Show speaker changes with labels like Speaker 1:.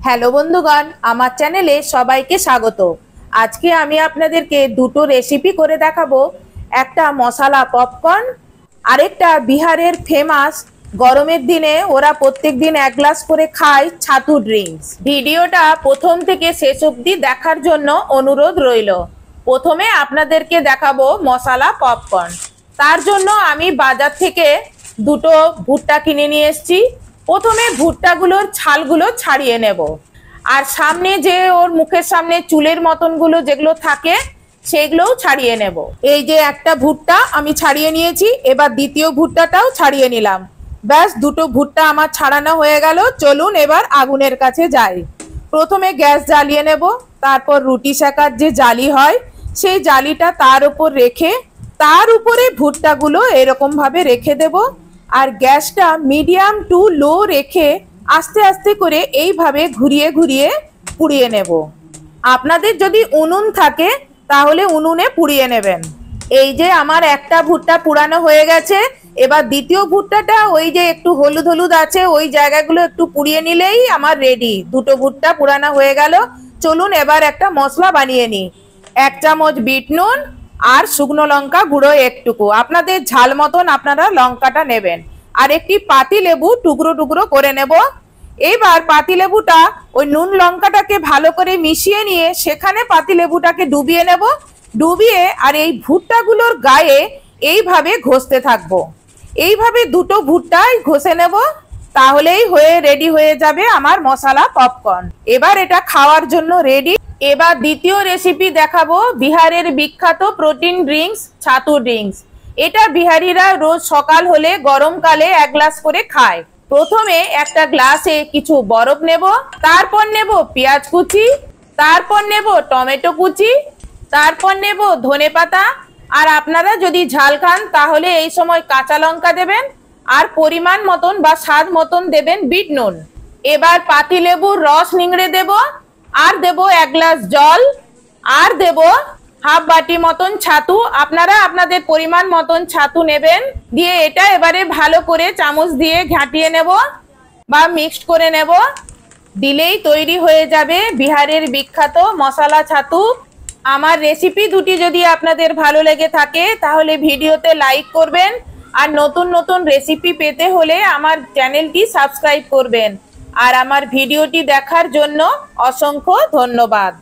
Speaker 1: Hello বন্ধুগণ, আমার চ্যানেলে সবাইকে স্বাগত। আজকে আমি আপনাদেরকে দুটো রেসিপি করে দেখাবো। একটা মশলা পপকর্ন, আরেকটা বিহারের ফেমাস, গরমের দিনে ওরা প্রত্যেক দিন এক গ্লাস করে খায়, ছাতু ড্রিঙ্কস। ভিডিওটা প্রথম থেকে শেষ অবধি দেখার জন্য অনুরোধ রইল। প্রথমে আপনাদেরকে দেখাবো মশলা পপকর্ন। তার জন্য আমি বাজার থেকে দুটো ভুট্টা কিনে নিয়ে এসেছি। প্রথমে ভুট্টাগুলোর ছালগুলো ছাড়িয়ে নেব, আর সামনে যে ওর মুখের সামনে চুলের মতনগুলো যেগুলো থাকে সেগুলোও ছাড়িয়ে নেব। এই যে একটা ভুট্টা আমি ছাড়িয়ে নিয়েছি, এবার দ্বিতীয় ভুট্টাটাও ছাড়িয়ে নিলাম। ব্যাস, দুটো ভুট্টা আমার ছাড়ানো হয়ে গেল। চলুন এবার আগুনের কাছে যাই। প্রথমে গ্যাস জ্বালিয়ে নেব, তারপর রুটি সেকার যে জালি হয় সেই জালিটা তার উপর রেখে তার উপরে ভুট্টাগুলো এরকম ভাবে রেখে দেব, আর গ্যাসটা মিডিয়াম টু লো রেখে আস্তে আস্তে করে এইভাবে ঘুরিয়ে ঘুরিয়ে পুড়িয়ে নেব। আপনাদের যদি উনুন থাকে তাহলে উনুনে পুড়িয়ে নেবেন। এই যে আমার একটা ভুট্টা পুড়ানো হয়ে গেছে, এবার দ্বিতীয় ভুট্টাটা ওই যে একটু হলুদ হলুদ আছে ওই জায়গাগুলো একটু পুড়িয়ে নিলেই আমার রেডি। দুটো ভুট্টা পুড়ানো হয়ে গেল। চলুন এবার একটা মশলা বানিয়ে নিই। 1 চামচ বিট নুন আর শুকনো লঙ্কা গুঁড়ো একটুকু, আপনাদের ঝাল মতন আপনারা লঙ্কাটা নেবেন। আর একটি পাতি লেবু টুকরো টুকরো করে নেব। এইবার পাতি লেবুটা ওই নুন লঙ্কাটাকে ভালো করে মিশিয়ে নিয়ে সেখানে পাতি লেবুটাকে ডুবিয়ে নেব। ডুবিয়ে আর এই ভুট্টাগুলোর গায়ে এইভাবে ঘষতে থাকবো। এইভাবে দুটো ভুট্টাই ঘষে নেব, তাহলেই রেডি হয়ে যাবে আমার মশলা পপকর্ন। এবার এটা খাওয়ার জন্য রেডি। এবার দ্বিতীয় রেসিপি দেখাবো, বিহারের বিখ্যাত প্রোটিন ড্রিঙ্কস ছাতু ড্রিঙ্কস। এটা বিহারিরা রোজ সকাল হলে গরমকালে 1 গ্লাস করে খায়। প্রথমে একটা গ্লাসে কিছু বরফ নেব, তারপর নেব পেঁয়াজ কুচি, তারপর নেব টমেটো কুচি, তারপর নেব ধনেপাতা, আর আপনারা যদি ঝাল খান তাহলে এই সময় কাঁচা লঙ্কা দেবেন, আর পরিমাণ মতন বা স্বাদ মতন দেবেন বিট নুন। এবার পাতি লেবুর রস নিংড়ে দেব, আর দেব 1 গ্লাস জল, আর দেব হাফ বাটি মতন ছাতু। আপনারা আপনাদের পরিমাণ মতন ছাতু নেবেন। দিয়ে এটা এবারে ভালো করে চামচ দিয়ে ঘাঁটিয়ে নেব বা মিক্সড করে নেব। দিলেই তৈরি হয়ে যাবে বিহারের বিখ্যাত মশলা ছাতু। আমার রেসিপি দুটি যদি আপনাদের ভালো লেগে থাকে তাহলে ভিডিওতে লাইক করবেন, আর নতুন নতুন রেসিপি পেতে হলে আমার চ্যানেলটি সাবস্ক্রাইব করবেন। আর আমার ভিডিওটি দেখার জন্য অসংখ্য ধন্যবাদ।